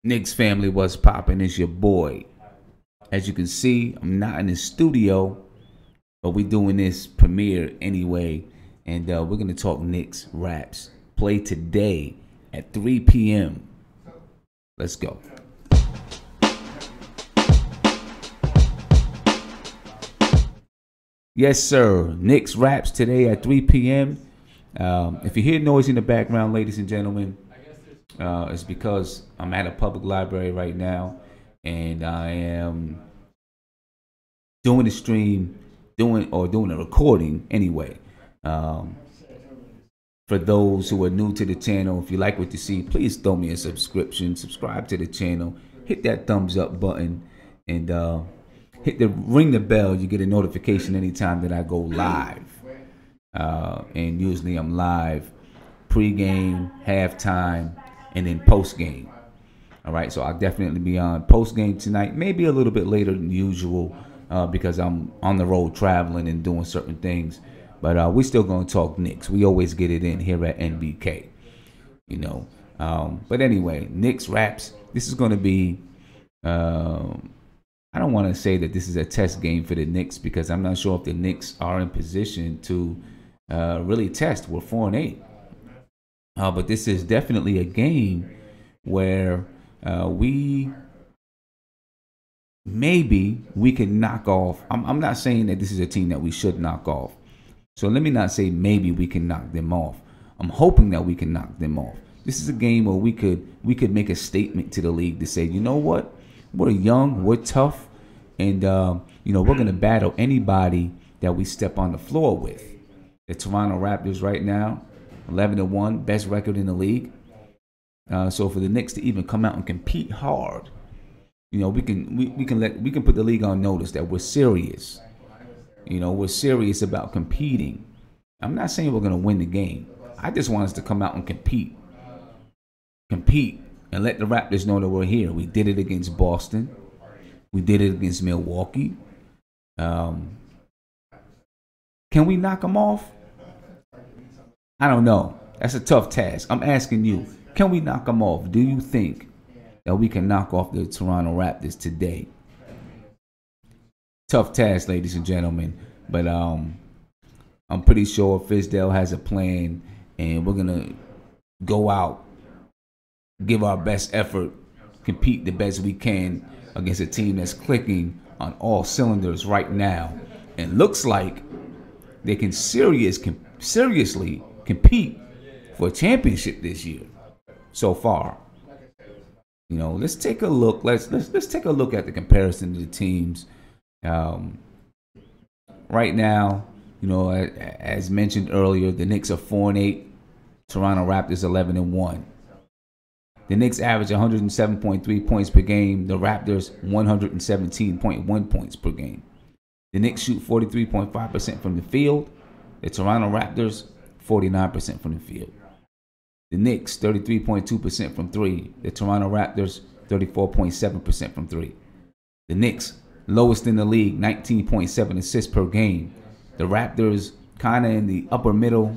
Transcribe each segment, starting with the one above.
Knicks family, what's poppin'? It's your boy. As you can see, I'm not in the studio, but we're doing this premiere anyway. And we're going to talk Knicks Raps. Play today at 3 p.m. Let's go. Yes, sir. Knicks Raps today at 3 p.m. If you hear noise in the background, ladies and gentlemen, it's because I'm at a public library right now, and I am doing the stream, doing a recording anyway. For those who are new to the channel, if you like what you see, please throw me a subscription, subscribe to the channel, hit that thumbs up button, and ring the bell. You get a notification anytime that I go live. And usually I'm live pregame, halftime, and then postgame. All right, so I'll definitely be on postgame tonight, maybe a little bit later than usual because I'm on the road traveling and doing certain things. But we're still going to talk Knicks. We always get it in here at NBK, you know. But anyway, Knicks Raps. This is going to be, I don't want to say that this is a test game for the Knicks because I'm not sure if the Knicks are in position to really test. We're 4-8. But this is definitely a game where we can knock off. I'm not saying that this is a team that we should knock off. So let me not say maybe we can knock them off. I'm hoping that we can knock them off. This is a game where we could make a statement to the league to say, you know what? We're young, we're tough, and we're going to battle anybody that we step on the floor with. The Toronto Raptors right now, 11-1, best record in the league. So for the Knicks to even come out and compete hard, we can put the league on notice that we're serious. We're serious about competing. I'm not saying we're going to win the game. I just want us to come out and compete, and let the Raptors know that we're here. We did it against Boston. We did it against Milwaukee. Can we knock them off? I don't know. That's a tough task. I'm asking you, can we knock them off? Do you think that we can knock off the Toronto Raptors today? Tough task, ladies and gentlemen. But I'm pretty sure Fizdale has a plan, and we're going to go out, give our best effort, compete the best we can against a team that's clicking on all cylinders right now. And looks like they can seriously compete for a championship this year so far. Let's take a look. Let's take a look at the comparison to the teams. Right now, as mentioned earlier, the Knicks are 4-8, Toronto Raptors 11-1. The Knicks average 107.3 points per game. The Raptors 117.1 points per game. The Knicks shoot 43.5% from the field. The Toronto Raptors 49% from the field. The Knicks 33.2% from three. The Toronto Raptors 34.7% from three. The Knicks lowest in the league, 19.7 assists per game. The Raptors kind of in the upper middle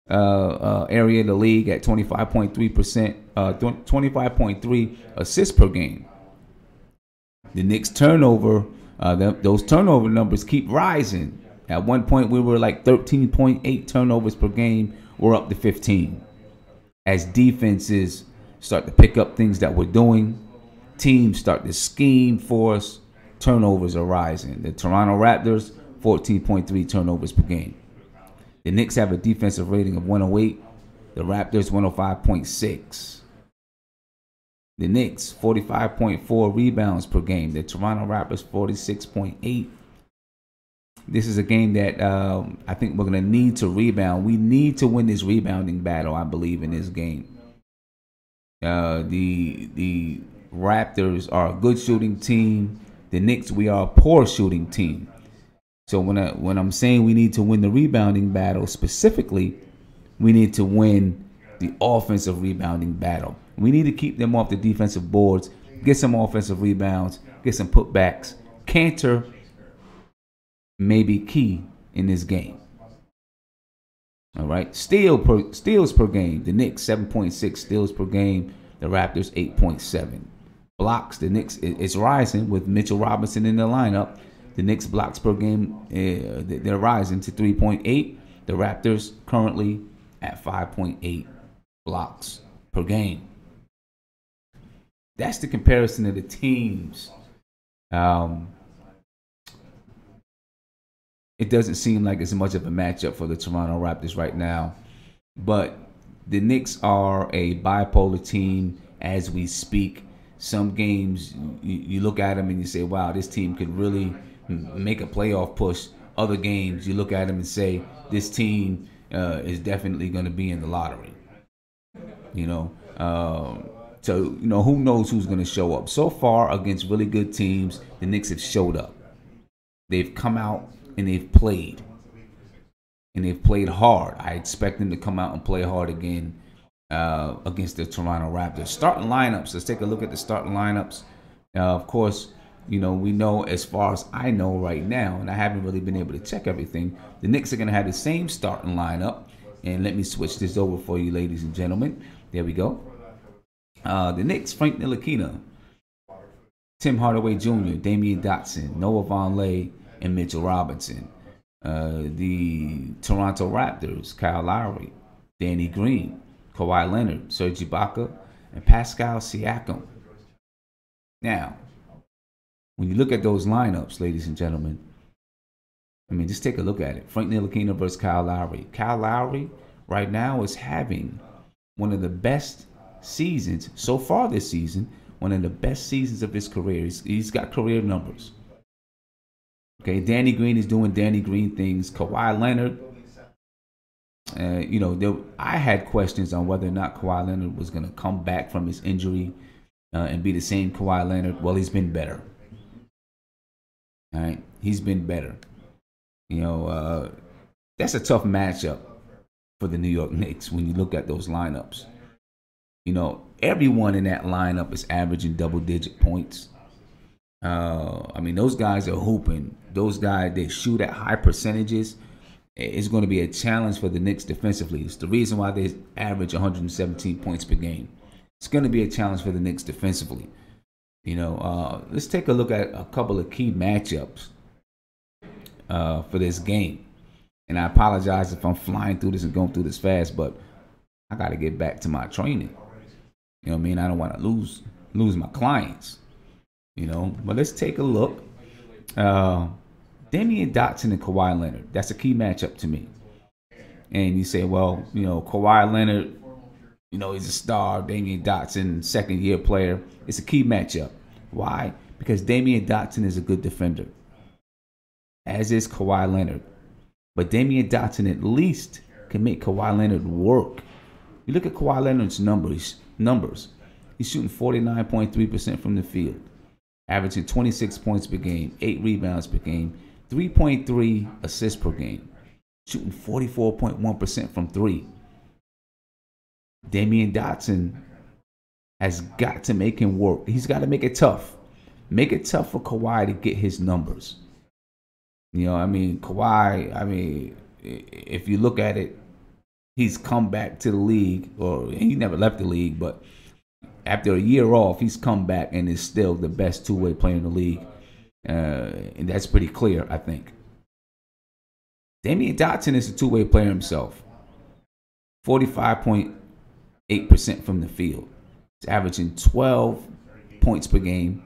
area of the league at 25.3%, 25.3 assists per game. The Knicks turnover, those turnover numbers keep rising. At one point, we were like 13.8 turnovers per game. We're up to 15. As defenses start to pick up things that we're doing, teams start to scheme for us, turnovers are rising. The Toronto Raptors, 14.3 turnovers per game. The Knicks have a defensive rating of 108. The Raptors, 105.6. The Knicks, 45.4 rebounds per game. The Toronto Raptors, 46.8. This is a game that I think we're going to need to rebound. We need to win this rebounding battle, I believe, in this game. The Raptors are a good shooting team. The Knicks, we are a poor shooting team. So when I'm saying we need to win the rebounding battle, specifically, we need to win the offensive rebounding battle. We need to keep them off the defensive boards, get some offensive rebounds, get some putbacks. Cantor may be key in this game. All right, steals per game. The Knicks 7.6 steals per game. The Raptors 8.7. Blocks, the Knicks is rising with Mitchell Robinson in the lineup. The Knicks blocks per game, they're rising to 3.8. The Raptors currently at 5.8 blocks per game. That's the comparison of the teams. It doesn't seem like it's much of a matchup for the Toronto Raptors right now. But the Knicks are a bipolar team as we speak. Some games, you look at them and you say, wow, this team could really make a playoff push. Other games, you look at them and say, this team is definitely going to be in the lottery. So, who knows who's going to show up. So far, against really good teams, the Knicks have showed up. They've come out and they've played. And they've played hard. I expect them to come out and play hard again against the Toronto Raptors. Starting lineups. Let's take a look at the starting lineups. Of course, we know, as far as I know right now, and I haven't really been able to check everything, the Knicks are going to have the same starting lineup. And let me switch this over for you, ladies and gentlemen. There we go. The Knicks, Frank Ntilikina, Tim Hardaway Jr., Damian Dotson, Noah Vonleh, and Mitchell Robinson. The Toronto Raptors, Kyle Lowry, Danny Green, Kawhi Leonard, Serge Ibaka, and Pascal Siakam. Now, when you look at those lineups, ladies and gentlemen, just take a look at it. Frank Ntilikina versus Kyle Lowry. Kyle Lowry right now is having one of the best seasons so far this season, one of the best seasons of his career. He's got career numbers. Okay, Danny Green is doing Danny Green things. Kawhi Leonard, I had questions on whether or not Kawhi Leonard was going to come back from his injury and be the same Kawhi Leonard. Well, he's been better. All right, he's been better. That's a tough matchup for the New York Knicks when you look at those lineups. Everyone in that lineup is averaging double-digit points. Those guys are hooping. Those guys, they shoot at high percentages. It's going to be a challenge for the Knicks defensively. It's the reason why they average 117 points per game. It's going to be a challenge for the Knicks defensively. Let's take a look at a couple of key matchups for this game. And I apologize if I'm flying through this and going through this fast, but I got to get back to my training. I don't want to lose my clients. But let's take a look. Damian Dotson and Kawhi Leonard. That's a key matchup to me. And you say, well, Kawhi Leonard, he's a star. Damian Dotson, second-year player. It's a key matchup. Why? Because Damian Dotson is a good defender, as is Kawhi Leonard. But Damian Dotson at least can make Kawhi Leonard work. You look at Kawhi Leonard's numbers. He's shooting 49.3% from the field, averaging 26 points per game, 8 rebounds per game, 3.3 assists per game, shooting 44.1% from 3. Damian Dotson has got to make him work. He's got to make it tough. Make it tough for Kawhi to get his numbers. Kawhi, if you look at it, he's come back to the league, or he never left the league, but after a year off, he's come back and is still the best two-way player in the league. And that's pretty clear, I think. Damian Dotson is a two-way player himself. 45.8% from the field. He's averaging 12 points per game,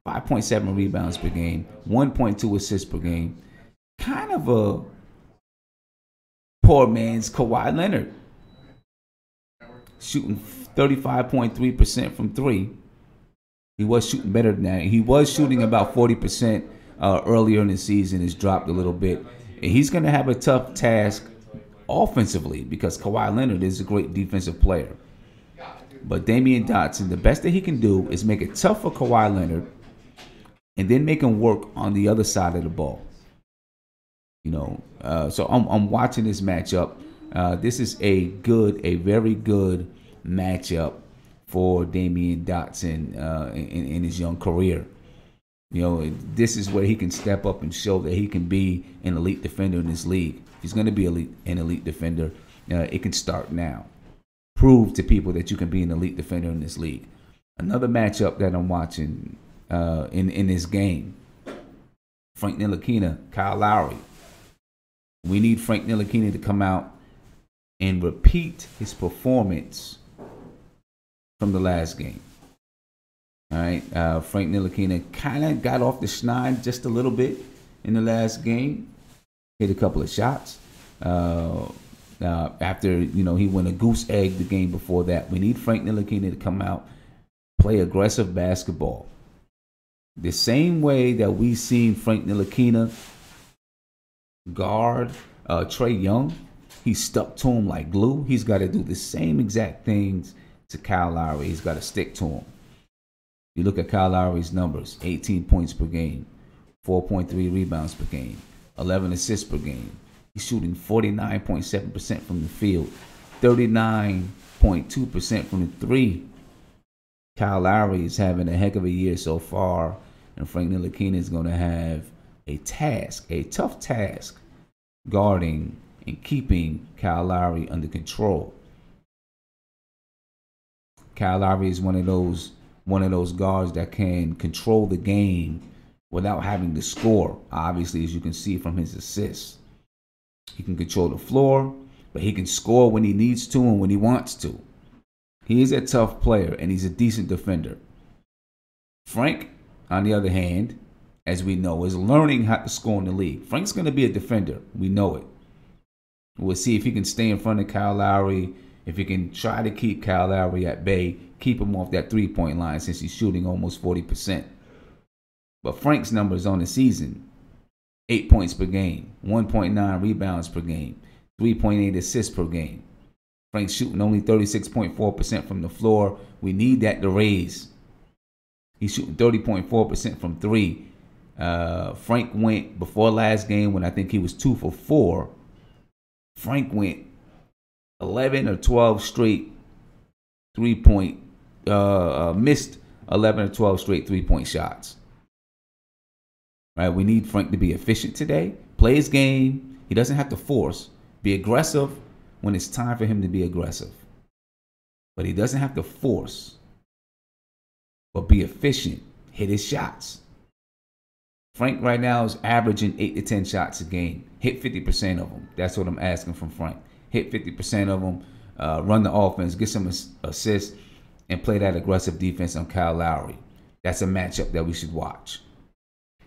5.7 rebounds per game, 1.2 assists per game. Kind of a poor man's Kawhi Leonard. Shooting 35.3% from 3. He was shooting better than that. He was shooting about 40% earlier in the season. It's dropped a little bit. And he's going to have a tough task offensively because Kawhi Leonard is a great defensive player. But Damian Dotson, the best that he can do is make it tough for Kawhi Leonard and then make him work on the other side of the ball. So I'm watching this matchup. This is a very good matchup for Damian Dotson in his young career. This is where he can step up and show that he can be an elite defender in this league. If he's going to be an elite defender, it can start now. prove to people that you can be an elite defender in this league. Another matchup that I'm watching in this game, Frank Ntilikina, Kyle Lowry. We need Frank Ntilikina to come out and repeat his performance from the last game. All right, Frank Ntilikina kind of got off the schneid just a little bit in the last game. Hit a couple of shots. After he went a goose egg the game before that. We need Frank Ntilikina to come out, play aggressive basketball. The same way that we seen Frank Ntilikina guard Trae Young, he stuck to him like glue. He's got to do the same exact things to Kyle Lowry. He's got to stick to him. You look at Kyle Lowry's numbers: 18 points per game, 4.3 rebounds per game, 11 assists per game. He's shooting 49.7% from the field, 39.2% from the three. Kyle Lowry is having a heck of a year so far, and Frank Ntilikina is going to have a tough task, guarding and keeping Kyle Lowry under control. Kyle Lowry is one of those guards that can control the game without having to score. Obviously, as you can see from his assists, he can control the floor, but he can score when he needs to and when he wants to. He is a tough player, and he's a decent defender. Frank, on the other hand, as we know, is learning how to score in the league. Frank's going to be a defender. We know it. We'll see if he can stay in front of Kyle Lowry, if he can try to keep Kyle Lowry at bay, keep him off that three-point line since he's shooting almost 40%. But Frank's numbers on the season: 8 points per game, 1.9 rebounds per game, 3.8 assists per game. Frank's shooting only 36.4% from the floor. We need that to raise. He's shooting 30.4% from three. Frank went, before last game when I think he was 2 for 4, Frank went 11 or 12 straight three-point, missed 11 or 12 straight three-point shots. Right, we need Frank to be efficient today. Play his game. He doesn't have to force. Be aggressive when it's time for him to be aggressive. But he doesn't have to force. But be efficient. Hit his shots. Frank right now is averaging 8 to 10 shots a game. Hit 50% of them. That's what I'm asking from Frank. Hit 50% of them. Run the offense. Get some assists. And play that aggressive defense on Kyle Lowry. That's a matchup that we should watch.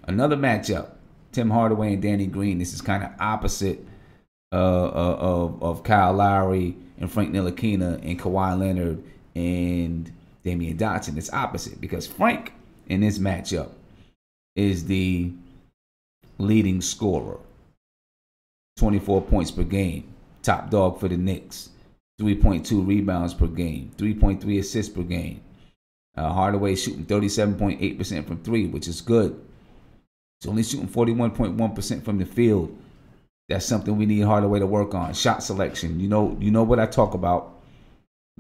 Another matchup, Tim Hardaway and Danny Green. This is kind of opposite of Kyle Lowry and Frank Ntilikina and Kawhi Leonard and Damian Dotson. It's opposite because Frank in this matchup is the leading scorer. 24 points per game. Top dog for the Knicks. 3.2 rebounds per game. 3.3 assists per game. Hardaway shooting 37.8% from three, which is good. He's only shooting 41.1% from the field. That's something we need Hardaway to work on. Shot selection. You know what I talk about.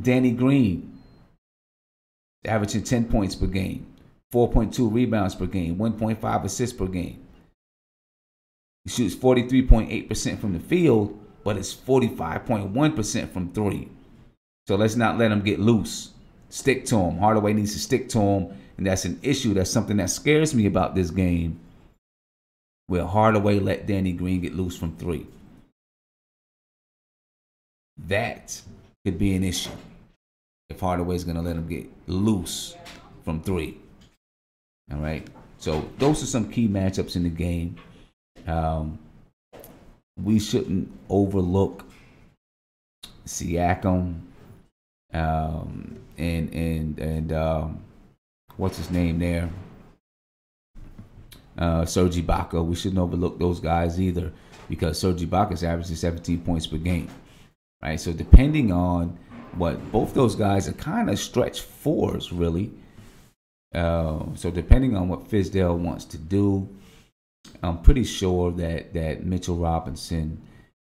Danny Green, averaging 10 points per game, 4.2 rebounds per game, 1.5 assists per game. He shoots 43.8% from the field, but it's 45.1% from three. So let's not let him get loose. Stick to him. Hardaway needs to stick to him, and that's an issue. That's something that scares me about this game, where Hardaway let Danny Green get loose from three. That could be an issue if Hardaway's going to let him get loose from three. All right? So those are some key matchups in the game. We shouldn't overlook Siakam and what's his name there? Serge Ibaka. We shouldn't overlook those guys either, because Serge Ibaka is averaging 17 points per game. Right? So depending on what both those guys are kind of stretch fours, really. So depending on what Fizdale wants to do, I'm pretty sure that Mitchell Robinson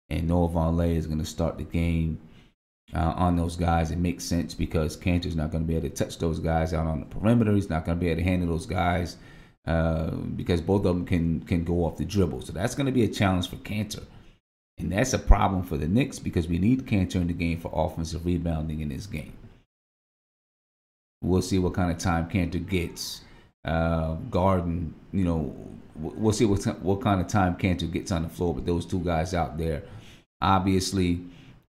and Noah Vonleh is going to start the game on those guys. It makes sense because Cantor's not going to be able to touch those guys out on the perimeter. He's not going to be able to handle those guys because both of them can go off the dribble. So that's going to be a challenge for Cantor. And that's a problem for the Knicks because we need Cantor in the game for offensive rebounding in this game. We'll see what kind of time Cantor gets. Garden, we'll see what kind of time Cantor gets on the floor with those two guys out there. Obviously,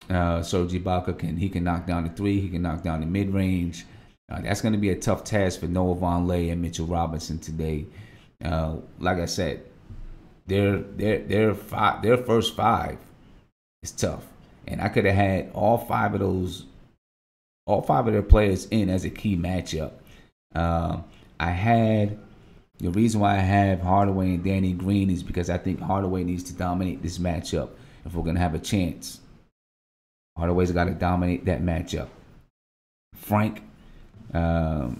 Serge Ibaka can knock down the three. He can knock down the mid-range. That's going to be a tough task for Noah Vonleh and Mitchell Robinson today. Like I said, their first five is tough, and I could have had all five of their players in as a key matchup. The reason why I have Hardaway and Danny Green is because I think Hardaway needs to dominate this matchup if we're going to have a chance. Hardaway's got to dominate that matchup. Frank, as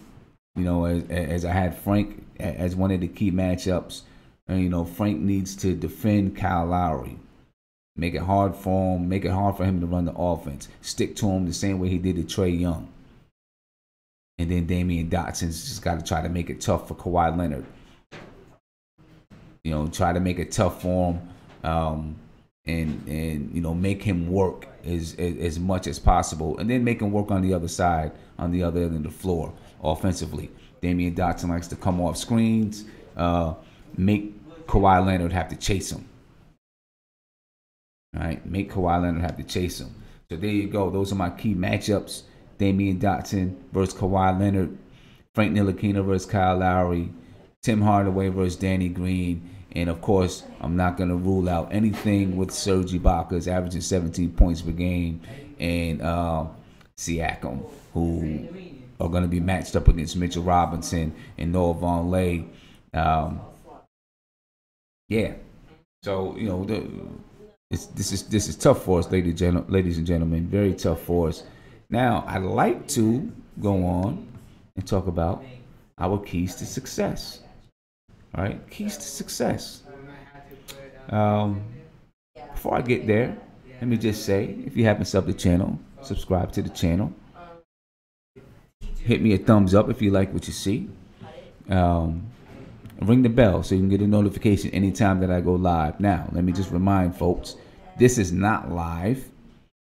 I had Frank as one of the key matchups, Frank needs to defend Kyle Lowry. Make it hard for him. Make it hard for him to run the offense. Stick to him the same way he did to Trae Young. And then Damian Dotson's just got to try to make it tough for Kawhi Leonard. Try to make it tough for him, and make him work as much as possible, and then make him work on the other side, on the other end of the floor, offensively. Damian Dotson likes to come off screens, make Kawhi Leonard have to chase him. All right, make Kawhi Leonard have to chase him. So there you go. Those are my key matchups. Damian Dotson versus Kawhi Leonard, Frank Ntilikina versus Kyle Lowry, Tim Hardaway versus Danny Green, and of course, I'm not going to rule out anything with Serge Ibaka averaging 17 points per game, and Siakam, who are going to be matched up against Mitchell Robinson and Noah Vonleh. So this is tough for us, ladies and gentlemen. Very tough for us. Now, I'd like to go on and talk about our keys to success. All right, keys to success. Before I get there, let me just say, if you haven't subbed the channel, subscribe to the channel. Hit me a thumbs up if you like what you see. Ring the bell so you can get a notification anytime that I go live. Now, let me just remind folks, this is not live.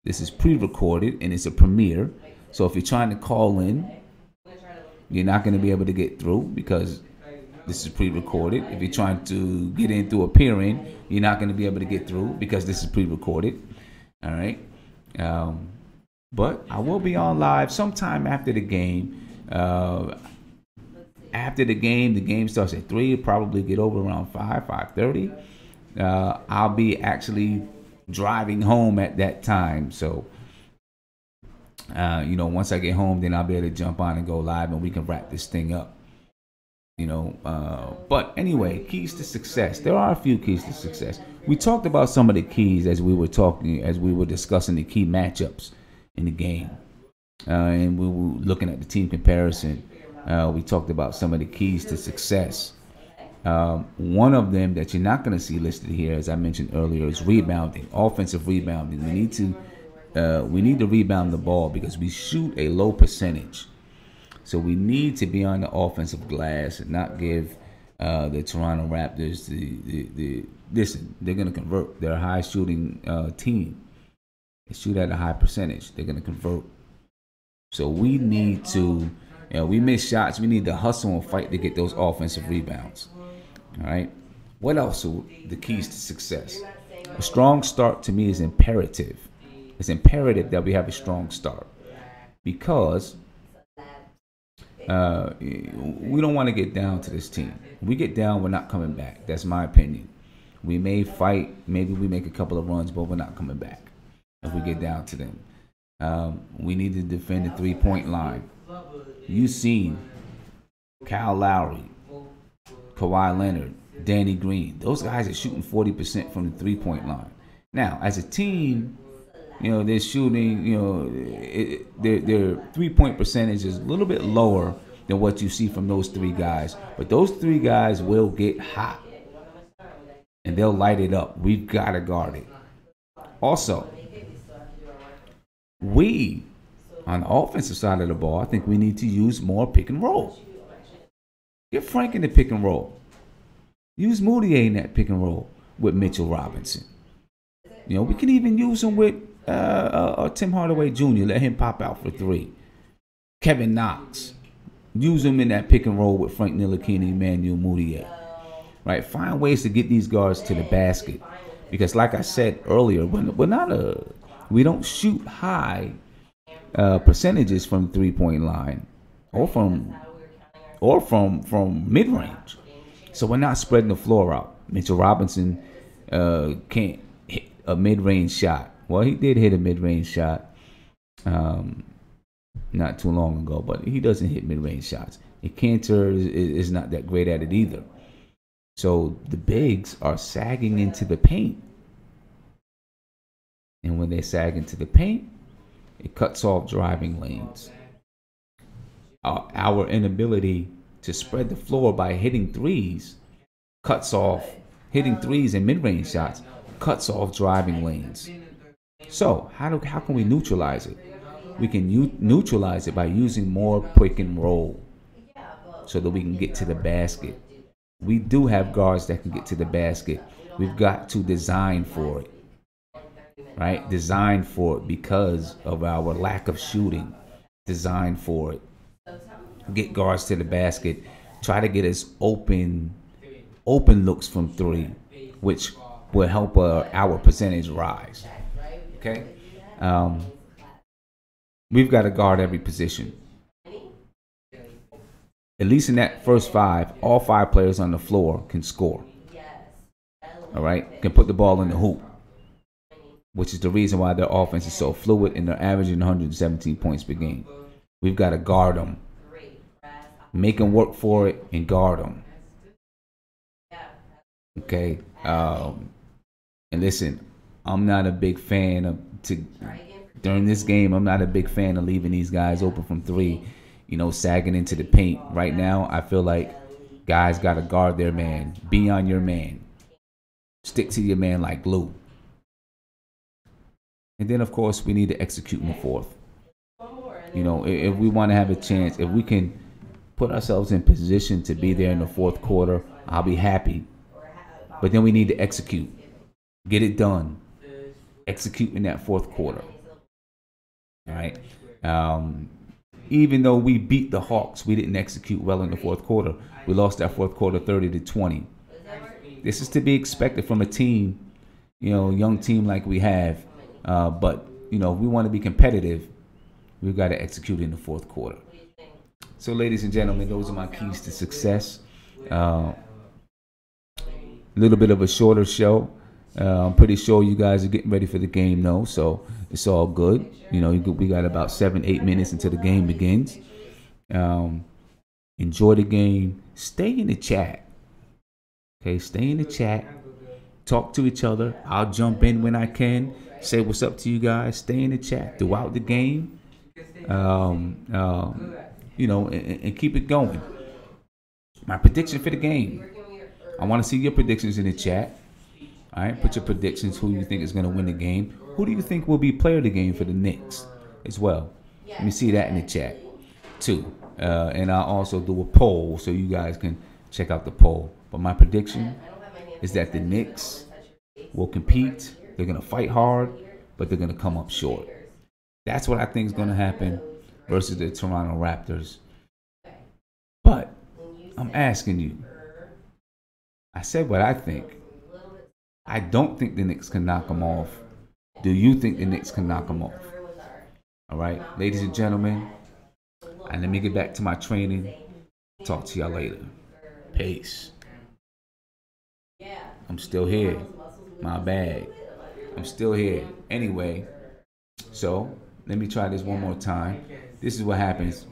This is pre-recorded, and it's a premiere. So if you're trying to call in, you're not going to be able to get through because this is pre-recorded. If you're trying to get in through appearing, you're not going to be able to get through because this is pre-recorded. All right. But I will be on live sometime after the game. After the game starts at 3. It'll probably get over around 5:30. I'll be actually driving home at that time. So, once I get home, then I'll be able to jump on and go live and we can wrap this thing up. But anyway, keys to success. There are a few keys to success. We talked about some of the keys as we were discussing the key matchups in the game. And we were looking at the team comparison. We talked about some of the keys to success. One of them that you're not going to see listed here, as I mentioned earlier, is rebounding, offensive rebounding. We need to rebound the ball because we shoot a low percentage. So we need to be on the offensive glass and not give the Toronto Raptors listen. They're going to convert. They're a high shooting team. They shoot at a high percentage. They're going to convert. So we need to. We miss shots. We need to hustle and fight to get those offensive rebounds. All right. What else are the keys to success? A strong start to me is imperative. It's imperative that we have a strong start because we don't want to get down to this team. When we get down, we're not coming back. That's my opinion. We may fight. Maybe we make a couple of runs, but we're not coming back if we get down to them. We need to defend the three-point line. You've seen Kyle Lowry, Kawhi Leonard, Danny Green. Those guys are shooting 40% from the three-point line. Now, as a team, they're shooting, their three-point percentage is a little bit lower than what you see from those three guys. But those three guys will get hot, and they'll light it up. We've got to guard it. Also, on the offensive side of the ball, I think we need to use more pick and roll. Get Frank in the pick and roll. Use Moutier in that pick and roll with Mitchell Robinson. You know, we can even use him with Tim Hardaway Jr. Let him pop out for 3. Kevin Knox. Use him in that pick and roll with Frank Ntilikina, Emmanuel Mudiay. Right? Find ways to get these guards to the basket. Because like I said earlier, we don't shoot high percentages from 3-point line or from mid-range. So we're not spreading the floor out. Mitchell Robinson can't hit a mid-range shot. Well, he did hit a mid-range shot not too long ago, but he doesn't hit mid-range shots. And Cantor is not that great at it either. So the bigs are sagging into the paint. And when they sag into the paint, it cuts off driving lanes. Our inability to spread the floor by hitting threes hitting threes and mid-range shots cuts off driving lanes. So how can we neutralize it? We can neutralize it by using more pick and roll so that we can get to the basket. We do have guards that can get to the basket. We've got to design for it. Right? Design for it because of our lack of shooting. Design for it. Get guards to the basket. Try to get us open looks from 3, which will help our percentage rise. Okay? We've got to guard every position. At least in that first 5, all 5 players on the floor can score. All right? Can put the ball in the hoop, which is the reason why their offense is so fluid and they're averaging 117 points per game. We've got to guard them. Make them work for it and guard them. Okay? And listen, I'm not a big fan during this game, I'm not a big fan of leaving these guys open from 3, sagging into the paint. Right now, I feel like guys got to guard their man. Be on your man. Stick to your man like glue. And then, of course, we need to execute in the 4th. If we want to have a chance, if we can put ourselves in position to be there in the 4th quarter, I'll be happy. But then we need to execute. Get it done. Execute in that 4th quarter. All right. Even though we beat the Hawks, we didn't execute well in the 4th quarter. We lost that 4th quarter 30-20. This is to be expected from a team, young team like we have. But if we want to be competitive, we've got to execute in the 4th quarter. So, ladies and gentlemen, those are my keys to success. A little bit of a shorter show. I'm pretty sure you guys are getting ready for the game, though, so it's all good. We got about 7-8 minutes until the game begins. Enjoy the game. Stay in the chat. Okay, stay in the chat. Talk to each other. I'll jump in when I can. Say what's up to you guys. Stay in the chat throughout the game. And keep it going. My prediction for the game. I want to see your predictions in the chat. All right, put your predictions. Who you think is going to win the game? Who do you think will be player of the game for the Knicks as well? Let me see that in the chat too. And I'll also do a poll so you guys can check out the poll. But my prediction is that the Knicks will compete. They're going to fight hard, but they're going to come up short. That's what I think is going to happen versus the Toronto Raptors. But I'm asking you. I said what I think. I don't think the Knicks can knock them off. Do you think the Knicks can knock them off? All right, ladies and gentlemen, and let me get back to my training. Talk to y'all later. Peace. I'm still here. My bad. I'm still here. Anyway, so let me try this one more time. This is what happens.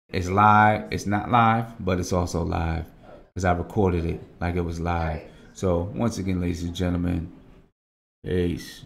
It's live. It's not live, but it's also live because I recorded it like it was live. So once again, ladies and gentlemen, peace.